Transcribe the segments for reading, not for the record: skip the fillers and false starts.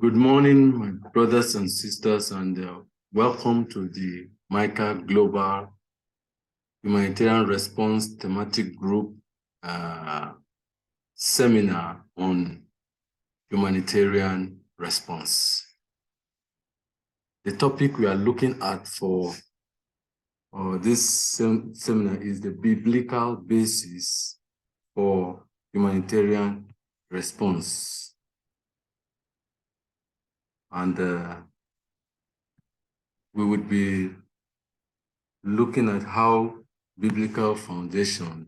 Good morning, my brothers and sisters, and welcome to the Micah Global Humanitarian Response Thematic Group seminar on humanitarian response. The topic we are looking at for this seminar is the biblical basis for humanitarian response. And we would be looking at how biblical foundations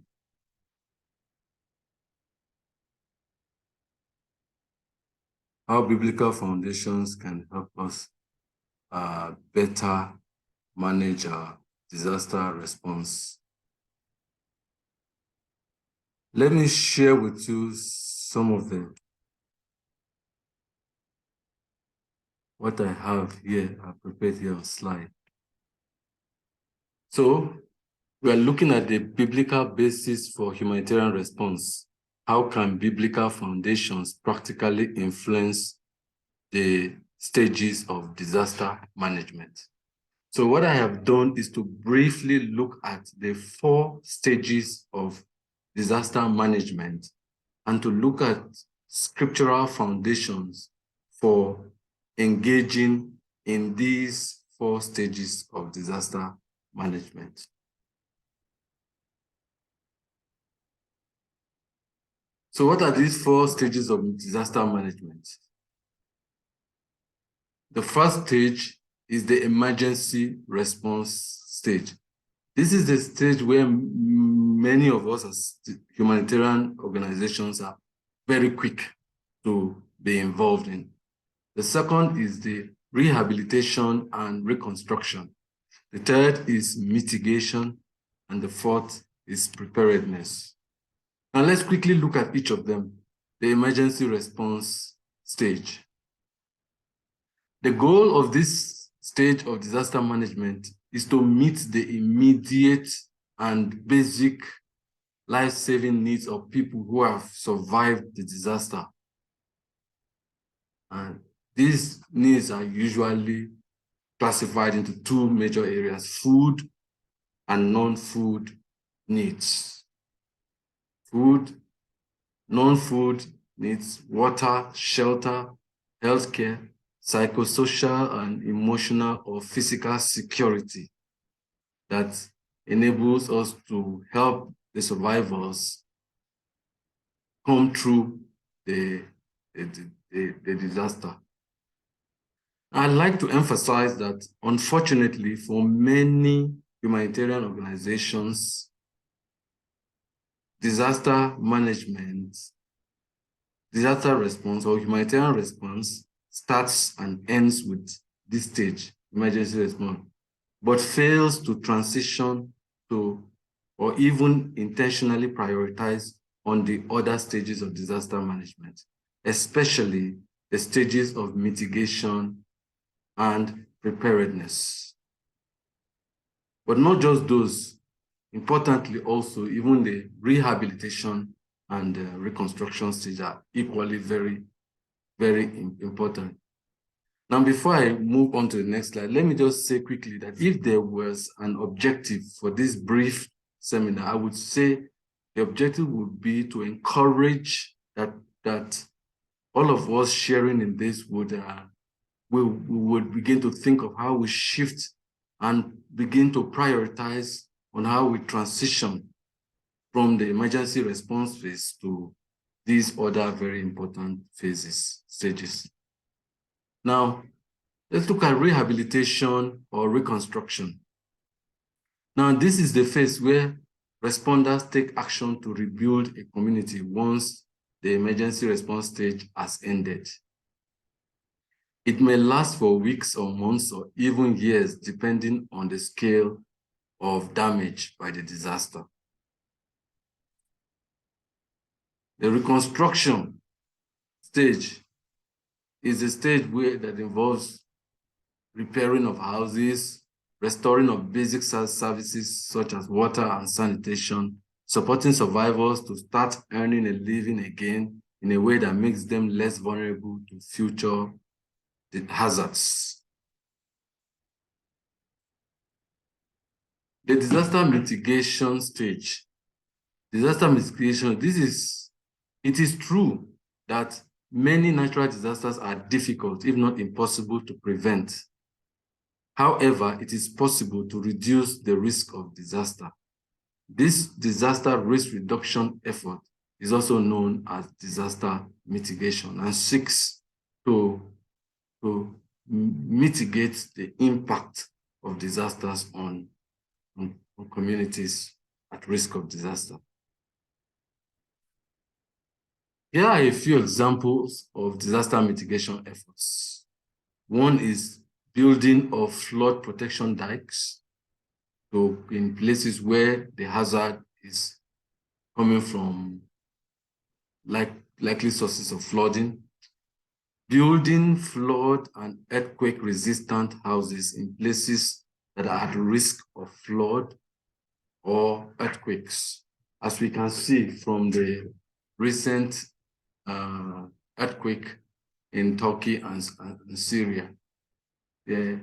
can help us better manage our disaster response. Let me share with you some of what I have here, I prepared here on slide. So we are looking at the biblical basis for humanitarian response. How can biblical foundations practically influence the stages of disaster management? So what I have done is to briefly look at the 4 stages of disaster management and to look at scriptural foundations for engaging in these 4 stages of disaster management. So what are these 4 stages of disaster management? The first stage is the emergency response stage. This is the stage where many of us as humanitarian organizations are very quick to be involved in. The second is the rehabilitation and reconstruction. The third is mitigation, and the fourth is preparedness. Now let's quickly look at each of them. The emergency response stage. The goal of this stage of disaster management is to meet the immediate and basic life-saving needs of people who have survived the disaster. And these needs are usually classified into 2 major areas: food and non-food needs. Food, non-food needs: water, shelter, healthcare, psychosocial and emotional or physical security that enables us to help the survivors come through the disaster. I'd like to emphasize that, unfortunately, for many humanitarian organizations, disaster management, disaster response or humanitarian response starts and ends with this stage, emergency response, but fails to transition to or even intentionally prioritize on the other stages of disaster management, especially the stages of mitigation and preparedness. But not just those, importantly also, even the rehabilitation and reconstruction stage are equally very, very important. Now, before I move on to the next slide, let me just say quickly that if there was an objective for this brief seminar, I would say the objective would be to encourage that all of us sharing in this would we would begin to think of how we shift and begin to prioritize on how we transition from the emergency response phase to these other very important stages. Now, let's look at rehabilitation or reconstruction. Now, this is the phase where responders take action to rebuild a community once the emergency response stage has ended. It may last for weeks or months or even years, depending on the scale of damage by the disaster. The reconstruction stage is a stage that involves repairing of houses, restoring of basic services such as water and sanitation, supporting survivors to start earning a living again in a way that makes them less vulnerable to future the hazards. The disaster mitigation stage. Disaster mitigation, it is true that many natural disasters are difficult, if not impossible, to prevent. However, it is possible to reduce the risk of disaster. This disaster risk reduction effort is also known as disaster mitigation and seeks to mitigate the impact of disasters on communities at risk of disaster. Here are a few examples of disaster mitigation efforts. One is building of flood protection dikes. So in places where the hazard is coming from likely sources of flooding. Building flood and earthquake resistant houses in places that are at risk of flood or earthquakes. As we can see from the recent earthquake in Turkey and Syria, there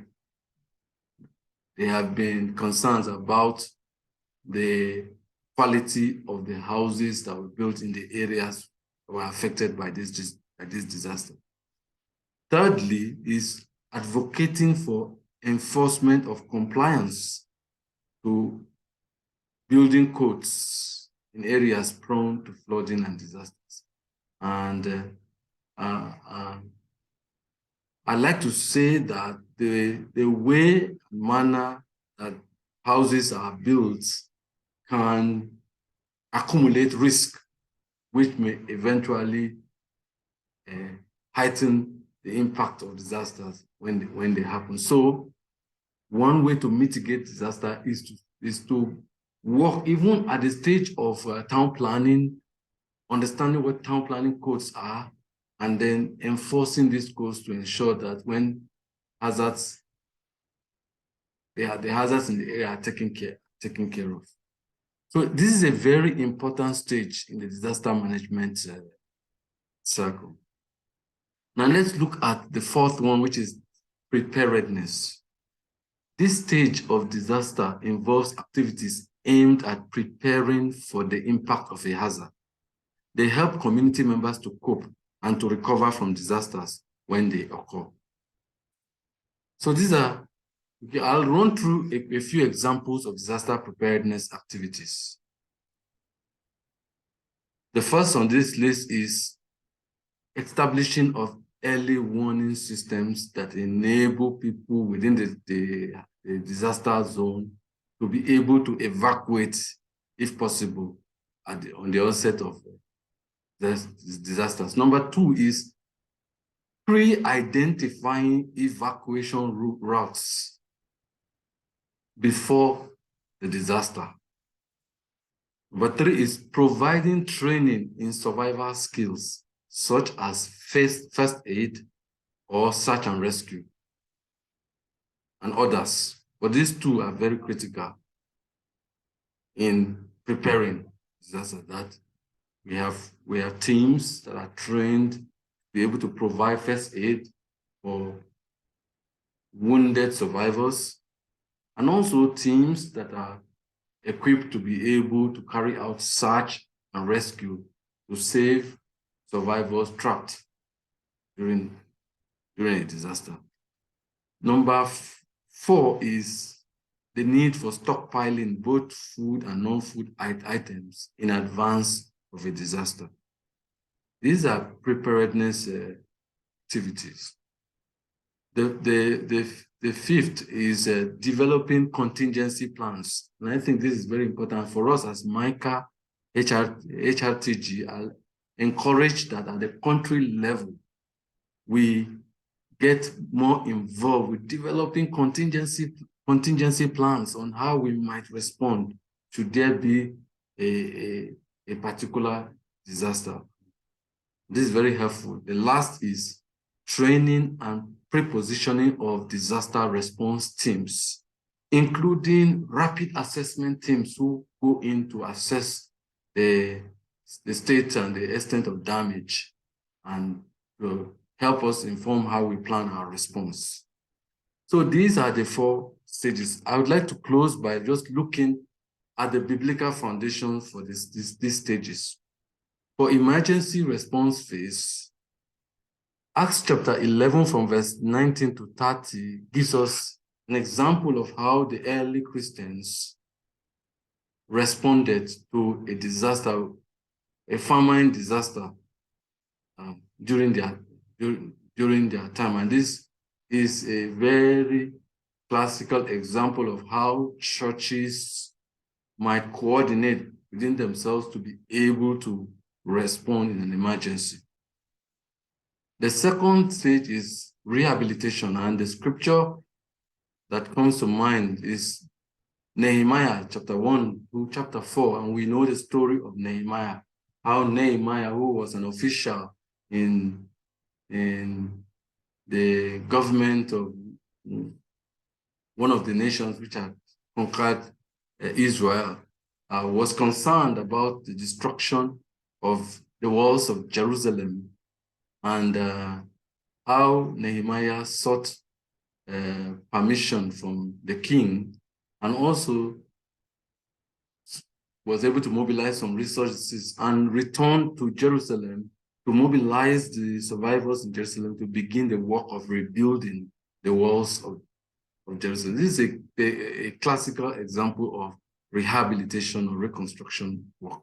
have been concerns about the quality of the houses that were built in the areas that were affected by this disaster. Thirdly is advocating for enforcement of compliance to building codes in areas prone to flooding and disasters. And I like to say that the way and manner that houses are built can accumulate risk, which may eventually heighten the impact of disasters when they happen. So one way to mitigate disaster is to work even at the stage of town planning, understanding what town planning codes are, and then enforcing these codes to ensure that when hazards, the hazards in the area are taken care of. So this is a very important stage in the disaster management circle. Now let's look at the fourth one, which is preparedness. This stage of disaster involves activities aimed at preparing for the impact of a hazard. They help community members to cope and to recover from disasters when they occur. So these are, I'll run through a few examples of disaster preparedness activities. The first on this list is establishing of early warning systems that enable people within the disaster zone to be able to evacuate, if possible, on the onset of the disasters. Number two is pre-identifying evacuation routes before the disaster. Number three is providing training in survival skills, such as first aid or search and rescue, and others. But these two are very critical in preparing disaster. That we have teams that are trained to be able to provide first aid for wounded survivors, and also teams that are equipped to be able to carry out search and rescue to save survivors trapped during a disaster. Number four is the need for stockpiling both food and non-food items in advance of a disaster. These are preparedness activities. The fifth is developing contingency plans. And I think this is very important for us as Micah, HRTG. I'll encourage that at the country level, we get more involved with developing contingency plans on how we might respond should there be a particular disaster. This is very helpful. The last is training and pre-positioning of disaster response teams, including rapid assessment teams who go in to assess the state and the extent of damage and help us inform how we plan our response. So these are the 4 stages. I would like to close by just looking at the biblical foundation for these stages. For emergency response phase, Acts chapter 11 from verse 19 to 30 gives us an example of how the early Christians responded to a disaster, a famine disaster during their time. And this is a very classical example of how churches might coordinate within themselves to be able to respond in an emergency. The second stage is rehabilitation, and the scripture that comes to mind is Nehemiah chapter 1 to chapter 4, and we know the story of Nehemiah, how Nehemiah, who was an official in the government of one of the nations which had conquered Israel, was concerned about the destruction of the walls of Jerusalem, and how Nehemiah sought permission from the king, and also was able to mobilize some resources and return to Jerusalem to mobilize the survivors in Jerusalem to begin the work of rebuilding the walls of Jerusalem. This is a classical example of rehabilitation or reconstruction work.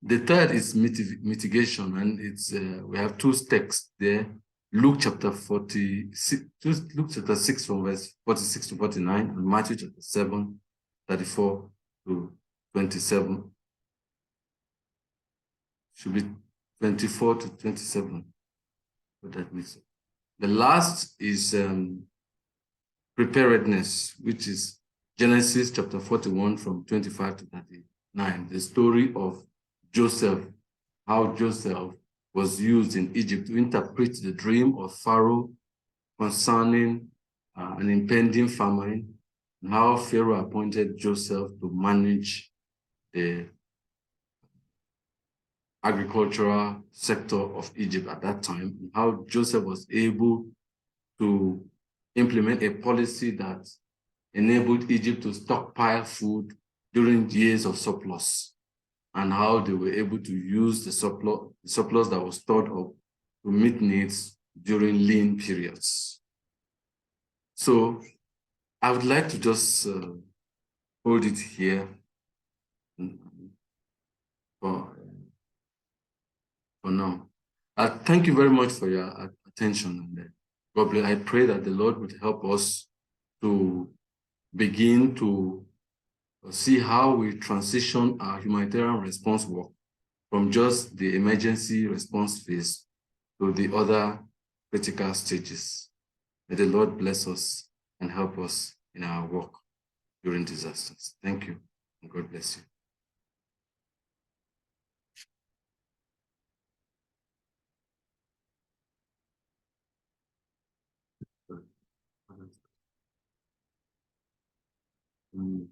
The third is mitigation, and it's we have 2 texts there. Luke chapter 46, Luke chapter 6 from verse 46 to 49, and Matthew chapter 7, 34 to 27. Should be 24 to 27. What that means. The last is preparedness, which is Genesis chapter 41 from 25 to 39. The story of Joseph, how Joseph was used in Egypt to interpret the dream of Pharaoh concerning an impending famine, and how Pharaoh appointed Joseph to manage the agricultural sector of Egypt at that time, and how Joseph was able to implement a policy that enabled Egypt to stockpile food during years of surplus, and how they were able to use the surplus that was stored up to meet needs during lean periods. So I would like to just hold it here for now. Thank you very much for your attention. And God bless. I pray that the Lord would help us to begin to see how we transition our humanitarian response work from just the emergency response phase to the other critical stages. May the Lord bless us and help us in our work during disasters. Thank you, and God bless you. Mm.